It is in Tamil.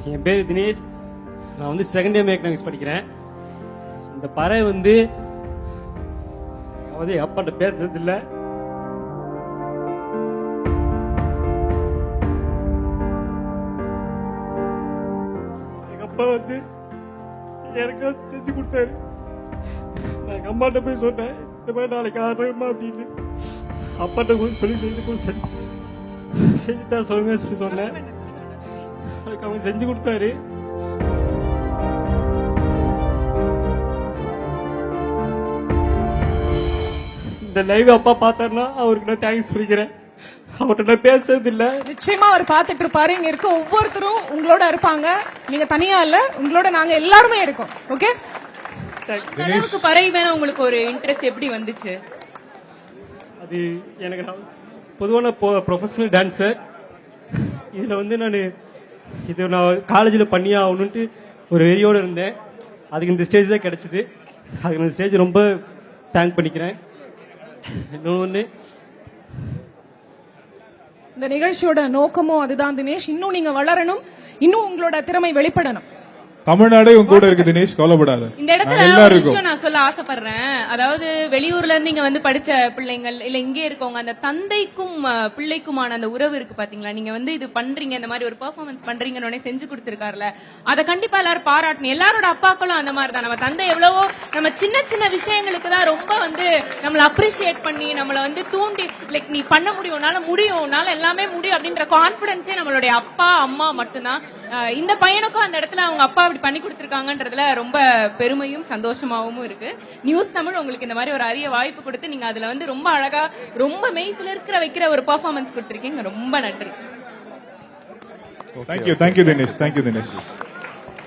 என் பேர் தினேஷ். நான் வந்து செகண்ட் இயர் எக்கனாமிக்ஸ் படிக்கிறேன். இந்த பறை வந்து அப்பாட்ட பேசுறது இல்லை. எங்க அப்பா வந்து எனக்கு செஞ்சு கொடுத்தாரு. நான் எங்க அம்மாட்ட போய் சொன்னேன், இந்த மாதிரி நாளைக்கு ஆடுறேம்மா அப்படின்னு. அப்பாட்ட போய் சொல்லி செஞ்சுதான் சொல்லுங்க சொல்லி சொன்னேன். அதுக்கு அவங்க செஞ்சு கொடுத்தாரு. இந்த லைவ் அப்பா பார்த்தாருன்னா அவருக்கு நான் தேங்க்ஸ் சொல்லிக்கிறேன். அவர்கிட்ட நான் பேசுறது இல்ல. நிச்சயமா அவர் பார்த்துட்டு இருப்பாரு. இங்க இருக்க ஒவ்வொருத்தரும் உங்களோட இருப்பாங்க. நீங்க தனியா இல்ல, உங்களோட நாங்க எல்லாருமே இருக்கோம். ஓகே, அளவுக்கு பறை மேல உங்களுக்கு ஒரு இன்ட்ரெஸ்ட் எப்படி வந்துச்சு? அது எனக்கு நான் பொதுவான ப்ரொஃபஷனல் டான்ஸர். இதுல வந்து நான் காலேஜில் பண்ணியே ஆகணுன்ட்டு ஒரு வெறியோடு இருந்தேன். அதுக்கு இந்த ஸ்டேஜ் தான் கிடைச்சிது. அதுக்கு இந்த ஸ்டேஜ் ரொம்ப தேங்க் பண்ணிக்கிறேன். இன்னொன்று, இந்த நிகழ்ச்சியோட நோக்கமும் அதுதான் தினேஷ். இன்னும் நீங்க வளரணும், இன்னும் உங்களோட திறமை வெளிப்படணும். தமிழ்நாடே உங்க கூட இருக்கு தினேஷ், கவலைப்படாத. இந்த இடத்துல ஒரு விஷயம் நான் சொல்ல ஆசைப்படுறேன். அதாவது வெளியூர்ல இருந்து இங்க வந்து படிச்ச பிள்ளைங்கள் இல்ல இங்கே இருக்கவங்க, அந்த தந்தைக்கும் பிள்ளைக்குமான அந்த உறவு இருக்கு பாத்தீங்களா? நீங்க வந்து இது பண்றீங்க, இந்த மாதிரி ஒரு பெர்ஃபார்மன்ஸ் பண்றீங்கன்னு செஞ்சு கொடுத்திருக்காருல, அதை கண்டிப்பா எல்லாரும் பாராட்டணும். எல்லாரோட அப்பாக்களும் அந்த மாதிரி தான். நம்ம தந்தை எவ்வளவோ நம்ம சின்ன சின்ன விஷயங்களுக்கு தான் ரொம்ப வந்து நம்மள அப்ரிஷியேட் பண்ணி நம்மள வந்து தூண்டி, லைக் நீ பண்ண முடியும், உன்னால முடியும், உன்னால எல்லாமே முடியும் அப்படின்ற கான்பிடன்ஸே நம்மளுடைய அப்பா அம்மா மட்டும்தான். இந்த பையனுக்கும் அந்த இடத்துல அவங்க அப்பா அப்படி பண்ணி கொடுத்திருக்காங்கன்றதுல ரொம்ப பெருமையும் சந்தோஷமாவும் இருக்கு. நியூஸ் தமிழ் உங்களுக்கு இந்த மாதிரி ஒரு அரிய வாய்ப்பு கொடுத்து நீங்க அதுல வந்து ரொம்ப அழகா ரொம்ப மெய்சில இருக்கிற வைக்கிற ஒரு பெர்ஃபார்மன்ஸ் கொடுத்திருக்கீங்க. ரொம்ப நன்றி. தேங்க்யூ தினேஷ்.